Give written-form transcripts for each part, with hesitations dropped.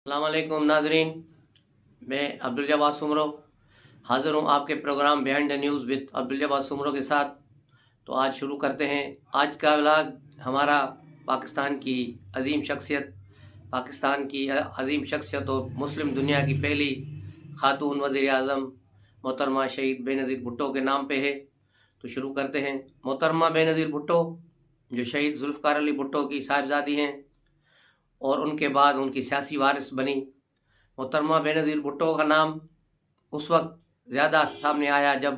السلام علیکم ناظرین، میں عبدالجبار سمرو حاضر ہوں آپ کے program behind the news with Abdul Jabbar Soomro کے ساتھ۔ تو آج شروع کرتے ہیں آج کا ولاگ ہمارا پاکستان کی عظیم شخصیت اور مسلم دنیا کی پہلی خاتون وزیر اعظم محترمہ شہید بے نظیر بھٹو کے نام پہ ہے۔ تو شروع کرتے ہیں۔ محترمہ بے نظیر بھٹو جو شہید ذوالفقار علی بھٹو کی صاحبزادی ہیں اور ان کے بعد ان کی سیاسی وارث بنی۔ محترمہ بے نظیر بھٹو کا نام اس وقت زیادہ سامنے آیا جب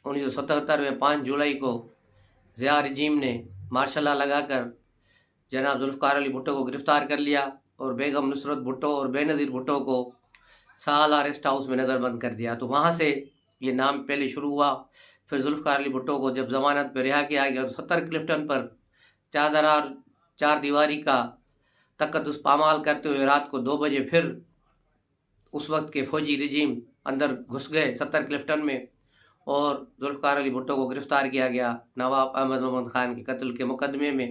1977 میں 5 جولائی کو ضیاء رجیم نے مارشل لا لگا کر جناب ذوالفقار علی بھٹو کو گرفتار کر لیا اور بیگم نصرت بھٹو اور بے نظیر بھٹو کو سالہ ریسٹ ہاؤس میں نظر بند کر دیا۔ تو وہاں سے یہ نام پہلے شروع ہوا۔ پھر ذوالفقار علی بھٹو کو جب ضمانت پہ رہا کیا گیا تو 70 کلفٹن پر چار دیواری کا تقدس پامال کرتے ہوئے رات کو 2 بجے پھر اس وقت کے فوجی رجیم اندر گھس گئے 70 کلفٹن میں، اور ذوالفقار علی بھٹو کو گرفتار کیا گیا نواب احمد محمد خان کے قتل کے مقدمے میں،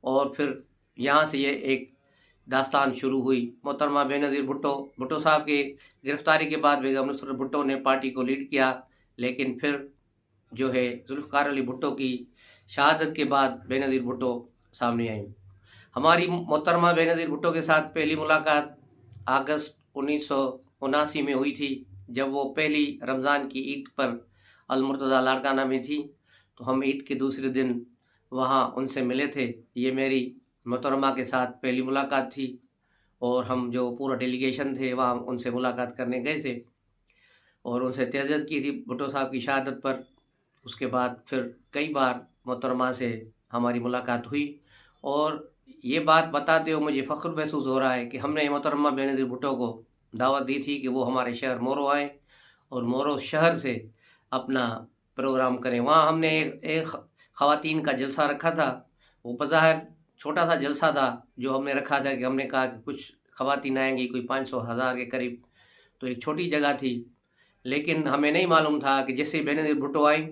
اور پھر یہاں سے یہ ایک داستان شروع ہوئی۔ محترمہ بے نظیر بھٹو صاحب کی گرفتاری کے بعد بیگم نصرت بھٹو نے پارٹی کو لیڈ کیا، لیکن پھر جو ہے ذوالفقار علی بھٹو کی شہادت کے بعد بے نظیر بھٹو سامنے آئیں۔ ہماری محترمہ بے نظیر بھٹو کے ساتھ پہلی ملاقات اگست 1979 میں ہوئی تھی، جب وہ پہلی رمضان کی عید پر المرتضیٰ لاڑکانہ میں تھی۔ تو ہم عید کے دوسرے دن وہاں ان سے ملے تھے۔ یہ میری محترمہ کے ساتھ پہلی ملاقات تھی، اور ہم جو پورا ڈیلیگیشن تھے وہاں ان سے ملاقات کرنے گئے تھے اور ان سے تعزیت کی تھی بھٹو صاحب کی شہادت پر۔ اس کے بعد پھر کئی بار محترمہ سے ہماری ملاقات ہوئی، اور یہ بات بتاتے ہوئے مجھے فخر محسوس ہو رہا ہے کہ ہم نے محترمہ بے نظیر بھٹو کو دعوت دی تھی کہ وہ ہمارے شہر مورو آئیں اور مورو شہر سے اپنا پروگرام کریں۔ وہاں ہم نے ایک خواتین کا جلسہ رکھا تھا۔ وہ بظاہر چھوٹا سا جلسہ تھا جو ہم نے رکھا تھا، کہ ہم نے کہا کہ کچھ خواتین آئیں گی، کوئی 500-1000 کے قریب، تو ایک چھوٹی جگہ تھی، لیکن ہمیں نہیں معلوم تھا کہ جیسے بے نظیر بھٹو آئیں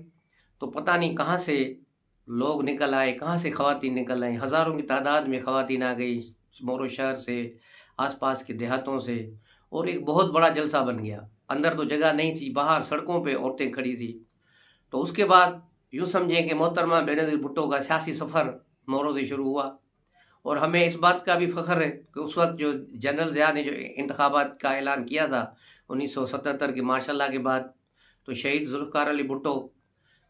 تو پتہ نہیں کہاں سے لوگ نکل آئے، کہاں سے خواتین نکل آئیں۔ ہزاروں کی تعداد میں خواتین آ گئی مورو شہر سے، آس پاس کے دیہاتوں سے، اور ایک بہت بڑا جلسہ بن گیا۔ اندر تو جگہ نہیں تھی، باہر سڑکوں پہ عورتیں کھڑی تھی۔ تو اس کے بعد یوں سمجھیں کہ محترمہ بے نظیر بھٹو کا سیاسی سفر مورو سے شروع ہوا، اور ہمیں اس بات کا بھی فخر ہے کہ اس وقت جو جنرل ضیاء نے جو انتخابات کا اعلان کیا تھا 1977 کے مارشل لا کے بعد، تو شہید ذوالفقار علی بھٹو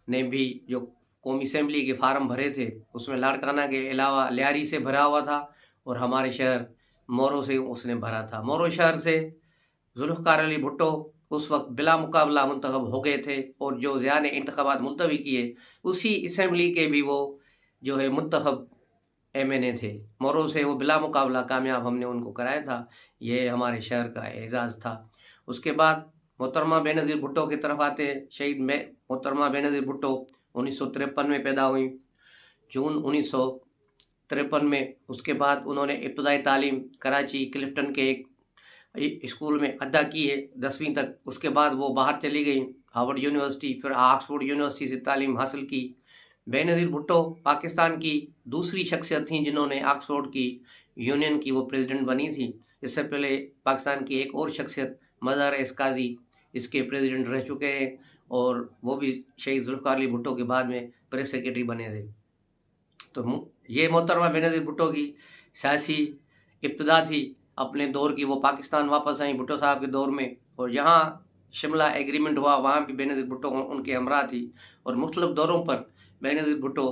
نے بھی جو قومی اسمبلی کے فارم بھرے تھے اس میں لاڑکانہ کے علاوہ لیاری سے بھرا ہوا تھا، اور ہمارے شہر مورو سے اس نے بھرا تھا۔ مورو شہر سے ذوالفقار علی بھٹو اس وقت بلا مقابلہ منتخب ہو گئے تھے، اور جو ضیاء نے انتخابات ملتوی کیے اسی اسمبلی کے بھی وہ جو ہے منتخب ایم این اے تھے۔ مورو سے وہ بلا مقابلہ کامیاب ہم نے ان کو کرایا تھا۔ یہ ہمارے شہر کا اعزاز تھا۔ اس کے بعد محترمہ بے نظیر بھٹو کی طرف آتے ہیں۔ شہید محترمہ بے نظیر بھٹو 1953 میں پیدا ہوئیں، جون 1953 میں۔ اس کے بعد انہوں نے ابتدائی تعلیم کراچی کلفٹن کے ایک اسکول میں ادا کی ہے 10ویں تک۔ اس کے بعد وہ باہر چلی گئیں ہارورڈ یونیورسٹی، پھر آکسفورڈ یونیورسٹی سے تعلیم حاصل کی۔ بے نظیر بھٹو پاکستان کی دوسری شخصیت تھیں جنہوں نے آکسفورڈ کی یونین کی وہ پریزیڈنٹ بنی تھی۔ اس سے پہلے پاکستان کی ایک اور شخصیت مظہر اعز قاضی اس کے پریزیڈنٹ رہ چکے ہیں، اور وہ بھی شہید ذوالفقار علی بھٹو کے بعد میں پریس سیکرٹری بنے تھے۔ تو یہ محترمہ بے نظیر بھٹو کی سیاسی ابتدا تھی اپنے دور کی۔ وہ پاکستان واپس آئیں بھٹو صاحب کے دور میں، اور جہاں شملہ ایگریمنٹ ہوا وہاں بھی بے نظیر بھٹو ان کے ہمراہ تھی، اور مختلف دوروں پر بے نظیر بھٹو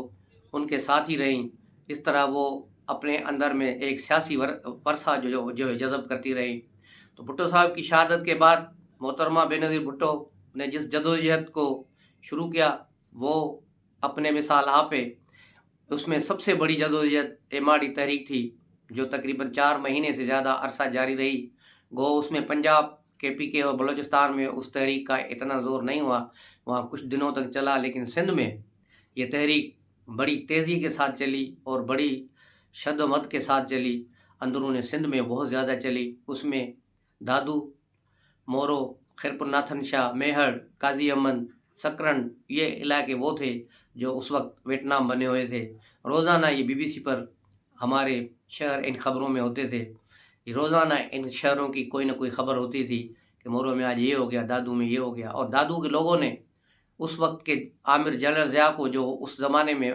ان کے ساتھ ہی رہیں۔ اس طرح وہ اپنے اندر میں ایک سیاسی ورثہ جو ہے جذب کرتی رہیں۔ تو بھٹو صاحب کی شہادت کے بعد محترمہ بے نظیر بھٹو نے جس جدوجہد کو شروع کیا وہ اپنے مثال آپ ہے۔ اس میں سب سے بڑی جدوجہد ایم آر ڈی تحریک تھی، جو تقریباً 4 مہینے سے زیادہ عرصہ جاری رہی۔ گو اس میں پنجاب KPK اور بلوچستان میں اس تحریک کا اتنا زور نہیں ہوا، وہاں کچھ دنوں تک چلا، لیکن سندھ میں یہ تحریک بڑی تیزی کے ساتھ چلی اور بڑی شد و مد کے ساتھ چلی۔ اندرون سندھ میں بہت زیادہ چلی۔ اس میں دادو، مورو، خیرپور ناتھن شاہ، میہر، قاضی امن، سکرن، یہ علاقے وہ تھے جو اس وقت ویٹنام بنے ہوئے تھے۔ روزانہ یہ BBC پر ہمارے شہر ان خبروں میں ہوتے تھے روزانہ ان شہروں کی کوئی نہ کوئی خبر ہوتی تھی کہ مورو میں آج یہ ہو گیا، دادو میں یہ ہو گیا۔ اور دادو کے لوگوں نے اس وقت کے عامر جنرل ضیاء کو، جو اس زمانے میں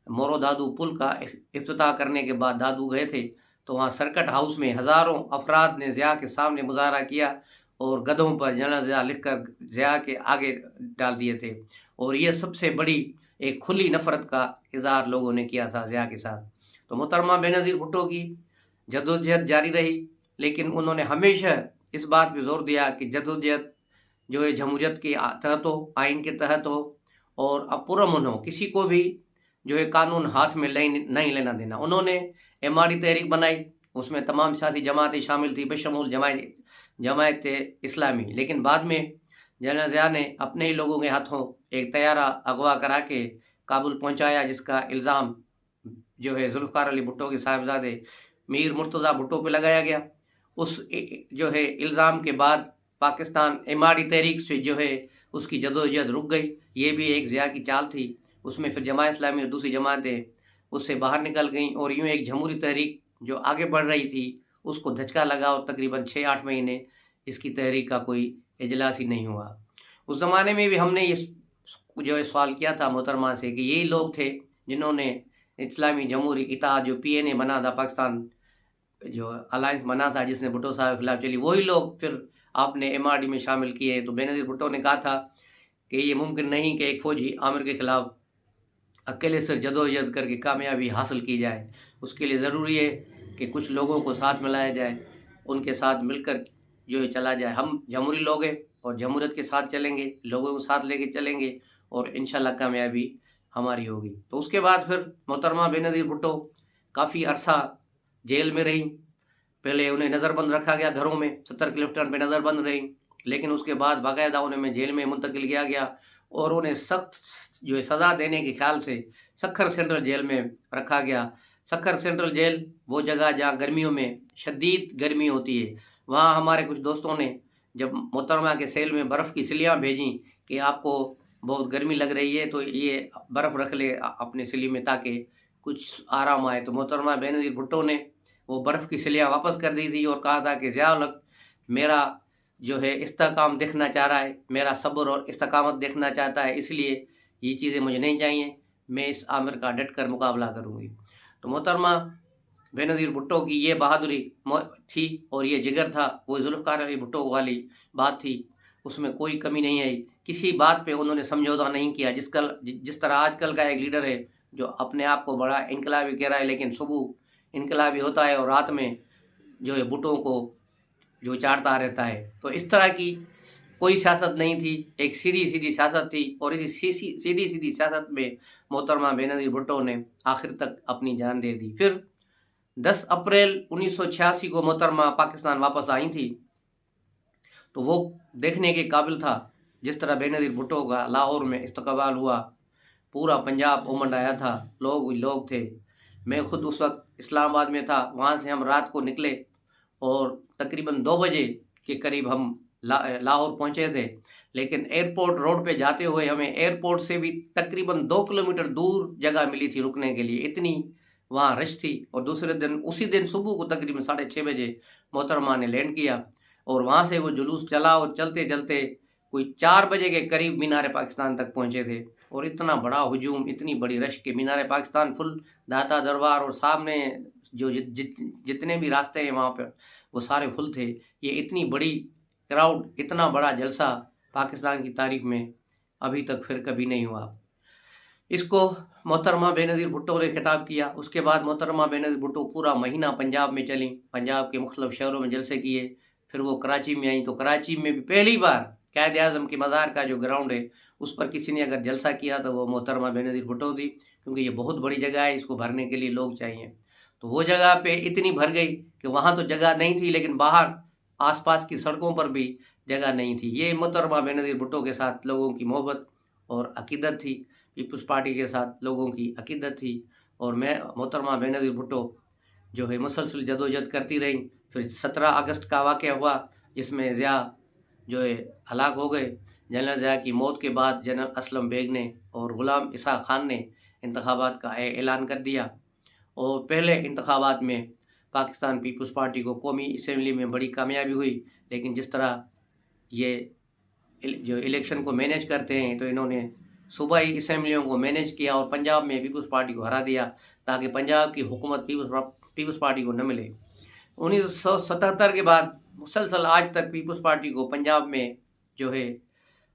مورو دادو پل کا افتتاح کرنے کے بعد دادو گئے تھے، تو وہاں سرکٹ ہاؤس میں ہزاروں افراد نے ضیاء کے سامنے مظاہرہ کیا اور گدھوں پر جنرل ضیاء لکھ کر ضیاء کے آگے ڈال دیے تھے۔ اور یہ سب سے بڑی ایک کھلی نفرت کا اظہار لوگوں نے کیا تھا ضیاء کے ساتھ۔ تو محترمہ بے نظیر بھٹو کی جدوجہد جاری رہی، لیکن انہوں نے ہمیشہ اس بات پہ زور دیا کہ جدوجہد جو ہے جمہوریت کے تحت ہو، آئین کے تحت ہو اور پرامن ہو، کسی کو بھی جو ہے قانون ہاتھ میں نہیں لینا دینا۔ انہوں نے MRD تحریک بنائی، اس میں تمام سیاسی جماعتیں شامل تھیں بشمول جماعت اسلامی، لیکن بعد میں جنرل ضیاء نے اپنے ہی لوگوں کے ہاتھوں ایک طیارہ اغوا کرا کے کابل پہنچایا، جس کا الزام جو ہے ذوالفقار علی بھٹو کے صاحبزادے میر مرتضیٰ بھٹو پہ لگایا گیا۔ اس جو ہے الزام کے بعد پاکستان MRD تحریک سے جو ہے اس کی جدوجہد رک گئی۔ یہ بھی ایک ضیاء کی چال تھی۔ اس میں پھر جماعت اسلامی اور دوسری جماعتیں اس سے باہر نکل گئیں، اور یوں ایک جمہوری تحریک جو آگے بڑھ رہی تھی اس کو دھچکا لگا، اور تقریباً 6-8 مہینے اس کی تحریک کا کوئی اجلاس ہی نہیں ہوا۔ اس زمانے میں بھی ہم نے یہ جو ہے سوال کیا تھا محترمہ سے کہ یہی لوگ تھے جنہوں نے اسلامی جمہوری اتحاد جو PNA بنا تھا، پاکستان جو الائنس بنا تھا جس نے بھٹو صاحب کے خلاف چلی، وہی لوگ پھر آپ نے MRD میں شامل کیے۔ تو بے نظیر بھٹو نے کہا تھا کہ یہ ممکن نہیں کہ ایک فوجی عامر کے خلاف اکیلے سر جدوجہد کر کے کامیابی حاصل کی جائے، اس کے لیے ضروری ہے کہ کچھ لوگوں کو ساتھ ملایا جائے، ان کے ساتھ مل کر جو ہے چلا جائے۔ ہم جمہوری لوگ ہیں اور جمہوریت کے ساتھ چلیں گے، لوگوں کو ساتھ لے کے چلیں گے اور انشاءاللہ کامیابی ہماری ہوگی۔ تو اس کے بعد پھر محترمہ بے نظیر بھٹو کافی عرصہ جیل میں رہی۔ پہلے انہیں نظر بند رکھا گیا گھروں میں، 70 کلفٹن پہ نظر بند رہی، لیکن اس کے بعد باقاعدہ انہیں جیل میں منتقل کیا گیا اور انہیں سخت جو ہے سزا دینے کے خیال سے سکھر سینٹرل جیل میں رکھا گیا۔ سکھر سینٹرل جیل وہ جگہ جہاں گرمیوں میں شدید گرمی ہوتی ہے، وہاں ہمارے کچھ دوستوں نے جب محترمہ کے سیل میں برف کی سلیاں بھیجیں کہ آپ کو بہت گرمی لگ رہی ہے تو یہ برف رکھ لے اپنے سلی میں تاکہ کچھ آرام آئے، تو محترمہ بے نظیر بھٹو نے وہ برف کی سلیاں واپس کر دی تھی اور کہا تھا کہ ضیاء الحق میرا جو ہے استحکام دیکھنا چاہ رہا ہے، میرا صبر اور استقامت دیکھنا چاہتا ہے، اس لیے یہ چیزیں مجھے نہیں چاہیے، میں اس عامر کا ڈٹ کر مقابلہ کروں گی۔ تو محترمہ بے نظیر بھٹو کی یہ بہادری تھی اور یہ جگر تھا، وہ ذوالفقار علی بھٹو والی بات تھی، اس میں کوئی کمی نہیں آئی، کسی بات پہ انہوں نے سمجھوتا نہیں کیا۔ جس طرح آج کل کا ایک لیڈر ہے جو اپنے آپ کو بڑا انقلابی کہہ رہا ہے، لیکن صبح انقلابی ہوتا ہے اور رات میں جو ہے بھٹو کو جو چاٹتا رہتا ہے۔ تو اس طرح کی کوئی سیاست نہیں تھی، ایک سیدھی سیاست تھی، اور اسی سیدھی سیاست میں محترمہ بے نظیر بھٹو نے آخر تک اپنی جان دے دی۔ پھر 10 اپریل 1986 کو محترمہ پاکستان واپس آئی تھی، تو وہ دیکھنے کے قابل تھا جس طرح بے نظیر بھٹو کا لاہور میں استقبال ہوا، پورا پنجاب امنڈ آیا تھا، لوگ تھے۔ میں خود اس وقت اسلام آباد میں تھا، وہاں سے ہم رات کو نکلے اور تقریباً 2 بجے کے قریب ہم لاہور پہنچے تھے، لیکن ایئرپورٹ روڈ پہ جاتے ہوئے ہمیں ایئرپورٹ سے بھی تقریباً 2 کلومیٹر دور جگہ ملی تھی رکنے کے لیے، اتنی وہاں رش تھی۔ اور دوسرے دن اسی دن صبح کو تقریباً 6:30 بجے محترمہ نے لینڈ کیا، اور وہاں سے وہ جلوس چلا اور چلتے چلتے کوئی 4 بجے کے قریب مینار پاکستان تک پہنچے تھے، اور اتنا بڑا ہجوم، اتنی بڑی رش کہ مینار پاکستان فل، داتا دربار اور سامنے جو جتنے بھی راستے ہیں وہاں پر وہ سارے فل تھے۔ یہ اتنی بڑی کراؤڈ، اتنا بڑا جلسہ پاکستان کی تاریخ میں ابھی تک پھر کبھی نہیں ہوا۔ اس کو محترمہ بے نظیر بھٹو نے خطاب کیا۔ اس کے بعد محترمہ بے نظیر بھٹو پورا مہینہ پنجاب میں چلیں، پنجاب کے مختلف شہروں میں جلسے کیے، پھر وہ کراچی میں آئیں، تو کراچی میں بھی پہلی بار قائد اعظم کے مزار کا جو گراؤنڈ ہے اس پر کسی نے اگر جلسہ کیا تو وہ محترمہ بے نظیر بھٹو تھی، کیونکہ یہ بہت بڑی جگہ ہے، اس کو بھرنے کے لیے لوگ چاہیے۔ تو وہ جگہ پہ اتنی بھر گئی کہ وہاں تو جگہ نہیں تھی، لیکن باہر آس پاس کی سڑکوں پر بھی جگہ نہیں تھی۔ یہ محترمہ بے نظیر بھٹو کے ساتھ لوگوں کی محبت اور عقیدت تھی، پیپلز پارٹی کے ساتھ لوگوں کی عقیدت تھی، اور میں محترمہ بے نظیر بھٹو جو ہے مسلسل جدوجہد کرتی رہیں۔ پھر 17 اگست کا واقعہ ہوا جس میں ضیاء جو ہے ہلاک ہو گئے۔ جنرل ضیاء کی موت کے بعد جنرل اسلم بیگ نے اور غلام اسحاق خان نے انتخابات کا اعلان کر دیا، اور پہلے انتخابات میں पाकिस्तान पीपल्स पार्टी को कौमी असम्बली में बड़ी कामयाबी हुई, लेकिन जिस तरह ये जो इलेक्शन को मैनेज करते हैं तो इन्होंने सूबाई असम्बलियों को मैनेज किया और पंजाब में पीपल्स पार्टी को हरा दिया ताकि पंजाब की हुकूमत पीपल्स पार्टी को न मिले। 1977 के बाद मुसलसल आज तक पीपल्स पार्टी को पंजाब में जो है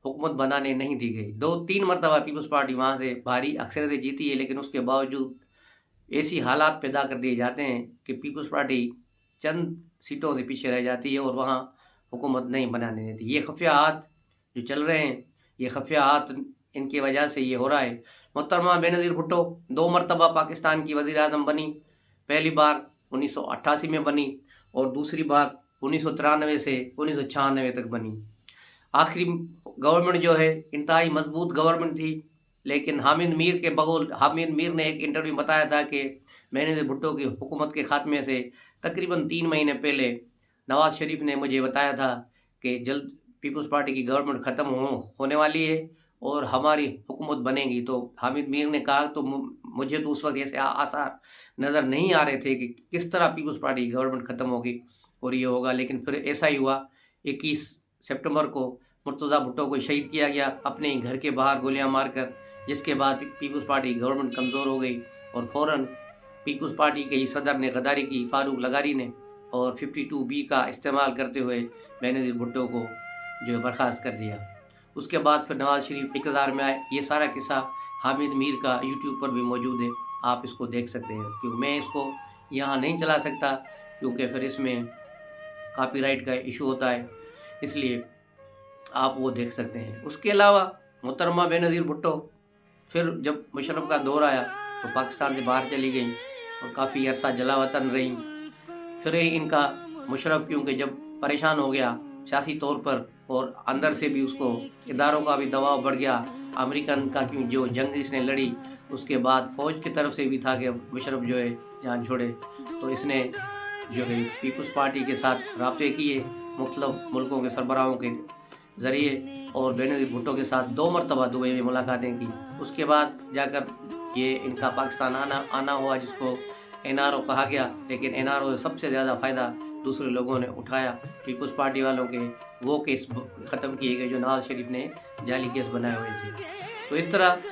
हुकूमत बनाने नहीं दी गई। 2-3 मरतबा पीपल्स पार्टी वहाँ से भारी अक्सरियत जीती है, लेकिन उसके बावजूद ऐसी हालात पैदा कर दिए जाते हैं कि पीपल्स पार्टी चंद सीटों से पीछे रह जाती है और वहाँ हुकूमत नहीं बनाने देती। ये खुफिया हाथ जो चल रहे हैं, ये खुफिया हाथ इनकी वजह से ये हो रहा है। मोहतरमा बेनज़ीर भुट्टो 2 मरतबा पाकिस्तान की वज़ीर आज़म बनी। पहली बार 1988 में बनी और दूसरी बार 1993 से 1996 तक बनी। आखिरी गवर्नमेंट जो है इंतहाई मजबूत गवर्नमेंट थी, लेकिन हामिद मीर ने एक इंटरव्यू में बताया था कि बेनज़ीर भुट्टो की हुकूमत के ख़ात्मे से तकरीबन 3 महीने पहले नवाज़ शरीफ ने मुझे बताया था कि जल्द पीपल्स पार्टी की गवर्नमेंट ख़त्म होने वाली है और हमारी हुकूमत बनेगी। तो हामिद मीर ने कहा तो मुझे तो उस वक्त ऐसे आसार नज़र नहीं आ रहे थे कि किस तरह पीपल्स पार्टी की गवर्नमेंट ख़त्म होगी और ये होगा, लेकिन फिर ऐसा ही हुआ। 21 सितंबर को मुर्तज़ा भुट्टो को शहीद किया गया अपने ही घर के बाहर गोलियां मारकर, जिसके बाद पीपल्स पार्टी की गवर्नमेंट कमज़ोर हो गई और फ़ौरन पीपल्स पार्टी के ही सदर ने गद्दारी की, फारूक लगारी ने, और 52B का इस्तेमाल करते हुए बेनज़ीर भुट्टो को जो है बर्खास्त कर दिया। उसके बाद फिर नवाज़ शरीफ इक़्तिदार में आए। ये सारा किस्सा हामिद मीर का यूट्यूब पर भी मौजूद है, आप इसको देख सकते हैं। क्योंकि मैं इसको यहाँ नहीं चला सकता क्योंकि फिर इसमें कॉपीराइट का इशू होता है, इसलिए आप वो देख सकते हैं। उसके अलावा मोहतरमा बेनज़ीर भुट्टो फिर जब मुशर्रफ का दौर आया तो पाकिस्तान से बाहर चली गई और काफ़ी अरसा जलावतन रही। फिर इनका मुशर्रफ क्योंकि जब परेशान हो गया सियासी तौर पर और अंदर से भी उसको इदारों का भी दबाव बढ़ गया, अमेरिकन का क्यों जो जंग इसने लड़ी उसके बाद फ़ौज की तरफ से भी था कि मुशर्रफ जो है जान छोड़े, तो इसने जो है पीपल्स पार्टी के साथ राब्ते किए मुख्तलिफ मुल्कों के सरबराहों के ज़रिए और बेनज़ीर भुट्टो के साथ 2 मरतबा दुबई में मुलाकातें की। उसके बाद जाकर ये इनका पाकिस्तान आना हुआ, जिसको NRO कहा गया, लेकिन NRO से सबसे ज़्यादा फ़ायदा दूसरे लोगों ने उठाया। पीपल्स पार्टी वालों के वो केस ख़त्म किए गए जो नवाज़ शरीफ ने जाली केस बनाए हुए थे। तो इस तरह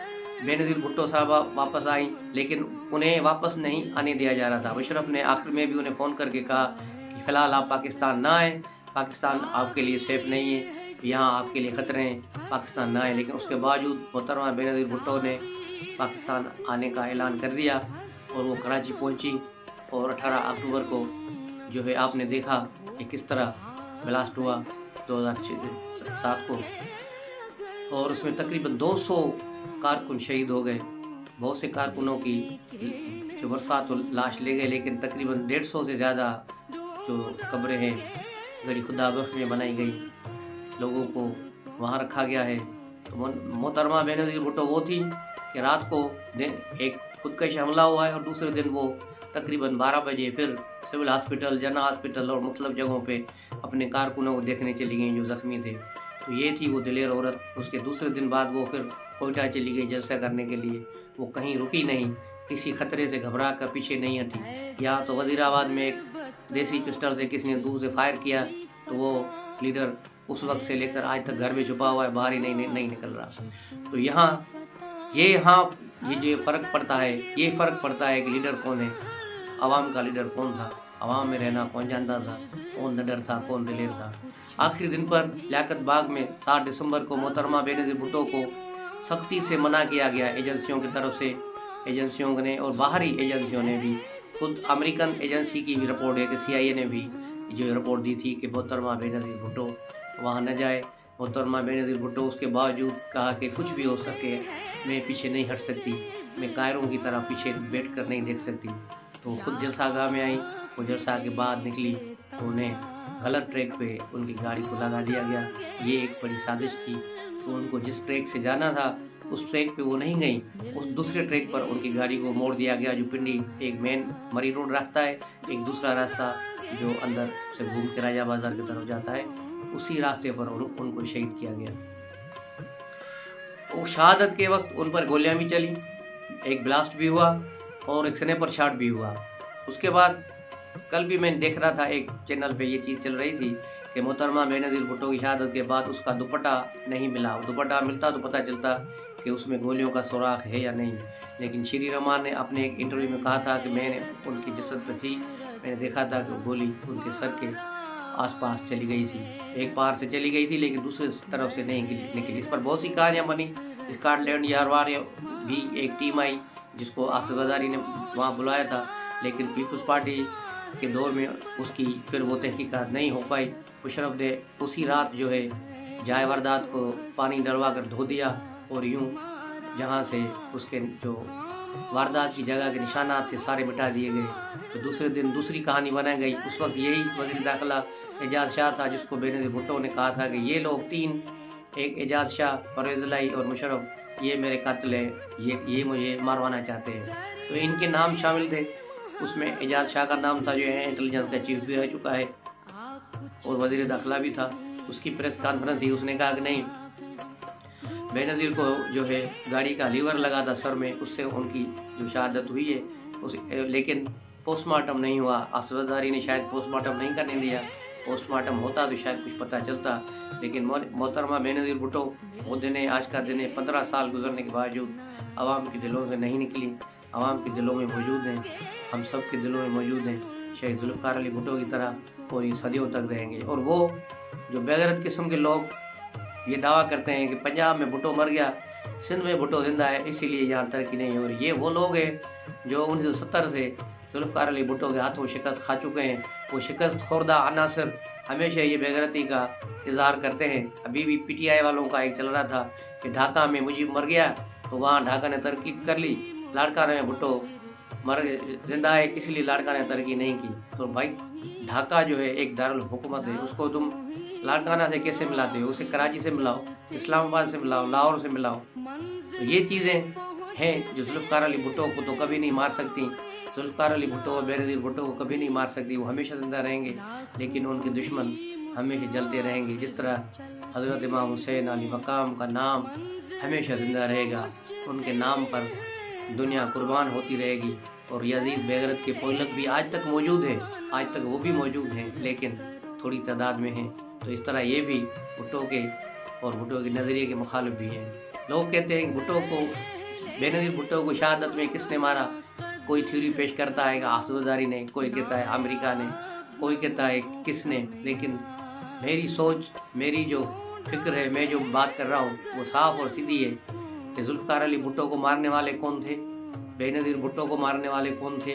बेनज़ीर भुट्टो साहबा वापस आई, लेकिन उन्हें वापस नहीं आने दिया जा रहा था। मुशर्रफ ने आखिर में भी उन्हें फ़ोन करके कहा कि फ़िलहाल आप पाकिस्तान ना आएँ, पाकिस्तान आपके लिए सेफ़ नहीं है, यहाँ आपके लिए ख़तरे हैं, पाकिस्तान ना आए। लेकिन उसके बावजूद मोहतरमा बेनज़ीर भुट्टो ने पाकिस्तान आने का ऐलान कर दिया और वो कराची पहुँची और 18 अक्टूबर को जो है आपने देखा कि किस तरह ब्लास्ट हुआ 2007 को, और उसमें तकरीबन 200 कारकुन शहीद हो गए। बहुत से कारकुनों की जो बरसात लाश ले गए, लेकिन तकरीबन 150 से ज़्यादा जो कब्रें हैं गड़ी खुदा बख्श में बनाई गई, लोगों को वहाँ रखा गया है। तो मोहतरमा बेनज़ीर भुट्टो वो थी कि रात को एक खुदकश हमला हुआ है और दूसरे दिन वो तकरीबन 12 बजे फिर सिविल हॉस्पिटल, जना हॉस्पिटल और मुख्तलिफ जगहों पे अपने कारकुनों को देखने चली गई जो ज़ख्मी थे। तो ये थी वो दिलेर औरत। उसके दूसरे दिन बाद वो फिर कोयटा चली गई जलसा करने के लिए। वो कहीं रुकी नहीं, किसी खतरे से घबरा कर पीछे नहीं हटी। यहाँ तो वज़ीराबाद में एक देसी पिस्टल से किसी ने दूर से फायर किया तो वो लीडर उस वक्त से लेकर आज तक घर में छुपा हुआ है, बाहर ही नहीं निकल रहा। तो यहाँ ये जो फ़र्क पड़ता है, ये फ़र्क पड़ता है कि लीडर कौन है, आवाम का लीडर कौन था, आवाम में रहना कौन जानता था, कौन निडर था, कौन दिलेर था। आखिरी दिन पर लियाकत बाग में 7 दिसंबर को मोहतरमा बेनज़ीर भुट्टो को सख्ती से मना किया गया एजेंसियों की तरफ से। एजेंसियों ने और बाहरी एजेंसियों ने भी, खुद अमेरिकन एजेंसी की भी रिपोर्ट है कि CIA ने भी जो रिपोर्ट दी थी कि मोहतरमा बेनज़ीर भुट्टो वहाँ न जाए। मोहतरमा बेनज़ीर भुट्टो उसके बावजूद कहा कि कुछ भी हो सके मैं पीछे नहीं हट सकती, मैं कायरों की तरह पीछे बैठ कर नहीं देख सकती। तो ख़ुद जलसागाह में आई, वो जलसा के बाद निकली तो उन्हें गलत ट्रैक पे उनकी गाड़ी को लगा दिया गया। ये एक बड़ी साजिश थी। तो उनको जिस ट्रैक से जाना था उस ट्रैक पे वो नहीं गई, उस दूसरे ट्रैक पर उनकी गाड़ी को मोड़ दिया गया। जो पिंडी एक मेन मरी रोड रास्ता है, एक दूसरा रास्ता जो अंदर से घूम के राजा बाज़ार की तरफ जाता है, उसी रास्ते पर उनको शहीद किया गया। वो शहादत के वक्त उन पर गोलियां भी चली, एक ब्लास्ट भी हुआ और एक स्नाइपर शॉट भी हुआ। उसके बाद कल भी मैं देख रहा था एक चैनल पे ये चीज़ चल रही थी कि मोहतरमा बेनज़ीर भुट्टो की शहादत के बाद उसका दुपट्टा नहीं मिला। दुपट्टा मिलता तो पता चलता कि उसमें गोलियों का सुराख है या नहीं। लेकिन श्री रहमान ने अपने एक इंटरव्यू में कहा था कि मैंने उनकी जसद पे थी, मैंने देखा था कि गोली उनके सर के आसपास चली गई थी। एक पार से चली गई थी लेकिन दूसरी तरफ से नहीं निकली। इस पर बहुत सी कहानियाँ बनी। स्कॉटलैंड यार्ड भी एक टीम आई जिसको आसिफ ज़रदारी ने वहाँ बुलाया था, लेकिन पीपल्स पार्टी के दौर में उसकी फिर वो तहकीकात नहीं हो पाई। मुशर्रफ ने उसी रात जो है जाए वारदात को पानी डलवा कर धो दिया और यूँ जहाँ से उसके जो वारदात की जगह के निशानात थे सारे मिटा दिए गए। तो दूसरे दिन दूसरी कहानी बनाई गई। उस वक्त यही वज़ीर दाखिला एजाज शाह था जिसको बेनज़ीर भुट्टो ने कहा था कि ये लोग तीन, एक एजाज शाह, परवेज़ इलाही और मुशर्रफ, ये मेरे कातिल हैं, ये मुझे मारवाना चाहते हैं। तो इनके नाम शामिल थे। उसमें एजाज शाह का नाम था जो है इंटेलिजेंस का चीफ भी रह चुका है और वज़ीर दाखिला भी था। उसकी प्रेस कॉन्फ्रेंस ही उसने कहा कि नहीं, बेनज़ीर को जो है गाड़ी का लीवर लगा था सर में, उससे उनकी जो शहादत हुई है लेकिन पोस्टमार्टम नहीं हुआ। आसिफ ज़रदारी ने शायद पोस्टमार्टम नहीं करने दिया। पोस्टमार्टम होता तो शायद कुछ पता चलता। लेकिन मोहतरमा बेनज़ीर भुट्टो वो दिन आज का दिन 15 साल गुजरने के बावजूद आवाम के दिलों से नहीं निकली। आवाम के दिलों में मौजूद हैं, हम सब के दिलों में मौजूद हैं शहीद जुल्फ़िकार अली भुट्टो की तरह, और ये सदियों तक रहेंगे। और वो जो बेगैरत किस्म के लोग ये दावा करते हैं कि पंजाब में भुट्टो मर गया, सिंध में भुट्टो जिंदा है, इसीलिए यहाँ तरक्की नहीं हो रही। ये वो लोग हैं जो 1970 से जुल्फ़िकार अली भुट्टो के हाथों शिकस्त खा चुके हैं। वो शिकस्त खोरदा अनासर हमेशा ये बेगैरती का इजहार करते हैं। अभी भी PTI वालों का एक चल रहा था कि ढाका में मुजीब मर गया तो वहाँ ढाका ने तरक्की कर ली, लाड़काना में भुट्टो जिंदा है इसलिए लाड़काना ने तरक्की नहीं की। तो भाई ढाका जो है एक दारुल हुकूमत है, उसको तुम लाड़काना से कैसे मिलाते हो? उसे कराची से मिलाओ, इस्लामाबाद से मिलाओ, लाहौर से मिलाओ। तो ये चीज़ें हैं जो जुल्फ़िकार अली भुट्टो को तो कभी नहीं मार सकती। जुल्फ़िकार अली भुट्टो और बेनज़ीर भुट्टो को कभी नहीं मार सकती। वो हमेशा ज़िंदा रहेंगे लेकिन उनके दुश्मन हमेशा जलते रहेंगे। जिस तरह हज़रत इमाम हुसैन अली मकाम का नाम हमेशा ज़िंदा रहेगा, उनके नाम पर दुनिया कुर्बान होती रहेगी। और यजीद बेगरत के पोलक भी आज तक मौजूद है, आज तक वो भी मौजूद हैं लेकिन थोड़ी तादाद में हैं। तो इस तरह ये भी भुट्टो के और भुट्टो के नज़रिए के मुखालिफ भी हैं। लोग कहते हैं कि भुट्टो को, बेनज़ीर भुट्टो को शहादत में किसने मारा? कोई थ्योरी पेश करता है कि आसिफ ज़रदारी ने, कोई कहता है अमेरिका ने, कोई कहता है किसने। लेकिन मेरी सोच, मेरी जो फिक्र है, मैं जो बात कर रहा हूँ वो साफ़ और सीधी है कि जुल्फ़िकार अली भुट्टो को मारने वाले कौन थे, बेनज़ीर भुट्टो को मारने वाले कौन थे,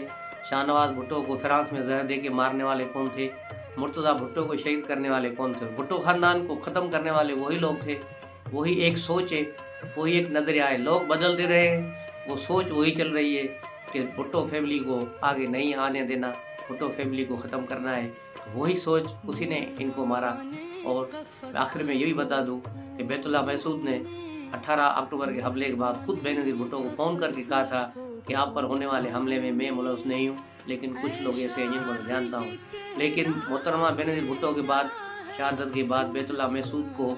शाहनवाज़ भुट्टो को फ्रांस में जहर दे के मारने वाले कौन थे, मुर्तज़ा भुट्टो को शहीद करने वाले कौन थे? भुट्टो ख़ानदान को ख़त्म करने वाले वही लोग थे। वही एक सोच है, वही एक नज़रिया है। लोग बदलते रहे हैं, वो सोच वही चल रही है कि भुट्टो फैमिली को आगे नहीं आने देना, भुट्टो फैमिली को ख़त्म करना है। वही सोच, उसी ने इनको मारा। और आखिर में यही बता दूँ कि बैतुल्लाह महसूद ने 18 अक्टूबर के हमले के बाद ख़ुद बेनज़ीर भुट्टो को फ़ोन करके कहा था कि आप पर होने वाले हमले में मैं मुलव्वस नहीं हूँ, लेकिन कुछ लोग ऐसे हैं जिनको मैं जानता हूँ। लेकिन मोहतरमा बेनज़ीर भुट्टो के बाद, शहादत के बाद, बैतुल्लाह महसूद को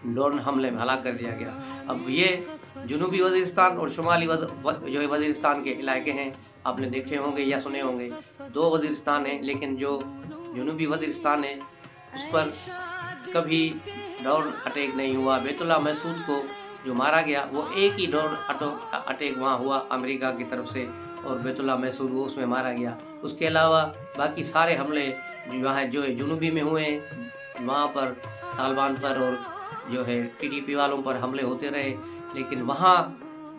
ड्रोन हमले में हलाक कर दिया गया। अब ये जनूबी वज़ीरिस्तान और शुमाली जो है वज़ीरिस्तान के इलाके हैं, आपने देखे होंगे या सुने होंगे। 2 वज़ीरिस्तान हैं, लेकिन जो जनूबी वज़ीरिस्तान है उस पर कभी ड्रोन अटैक नहीं हुआ। बैतुल्लाह महसूद को जो मारा गया वो एक ही ड्रोन अटैक वहाँ हुआ अमेरिका की तरफ से, और बैतुल्लाह महसूद वो उसमें मारा गया। उसके अलावा बाकी सारे हमले वहाँ जो है जनूबी में हुए, वहाँ पर तालिबान पर और जो है TDP वालों पर हमले होते रहे, लेकिन वहाँ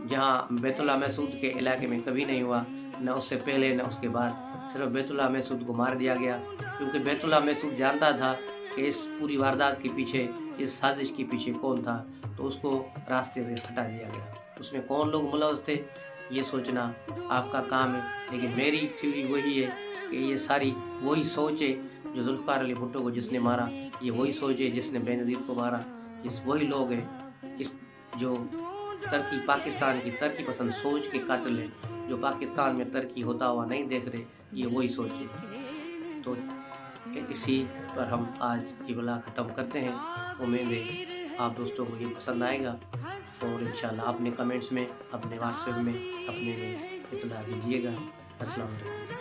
जहाँ बैतुल्लाह महसूद के इलाके में कभी नहीं हुआ, न उससे पहले न उसके बाद। सिर्फ बैतुल्लाह महसूद को मार दिया गया क्योंकि बैतुल्लाह महसूद जानता था कि इस पूरी वारदात के पीछे, इस साजिश के पीछे कौन था, तो उसको रास्ते से हटा दिया गया। उसमें कौन लोग मुलव्वस थे ये सोचना आपका काम है, लेकिन मेरी थ्योरी वही है कि ये सारी वही सोच है जो जुल्फ़िकार अली भुट्टो को जिसने मारा, ये वही सोच है जिसने बेनज़ीर को मारा। इस वही लोग हैं, इस जो पाकिस्तान की तरक्की पसंद सोच के कातिल हैं, जो पाकिस्तान में तरक्की होता हुआ नहीं देख रहे, ये वही सोच है। तो इसी पर हम आज की व्लॉग ख़त्म करते हैं। उम्मीद है आप दोस्तों को ये पसंद आएगा, और इंशाल्लाह अपने कमेंट्स में, अपने व्हाट्सएप में, अपने में इत्तला दीजिएगा। अस्सलाम वालेकुम।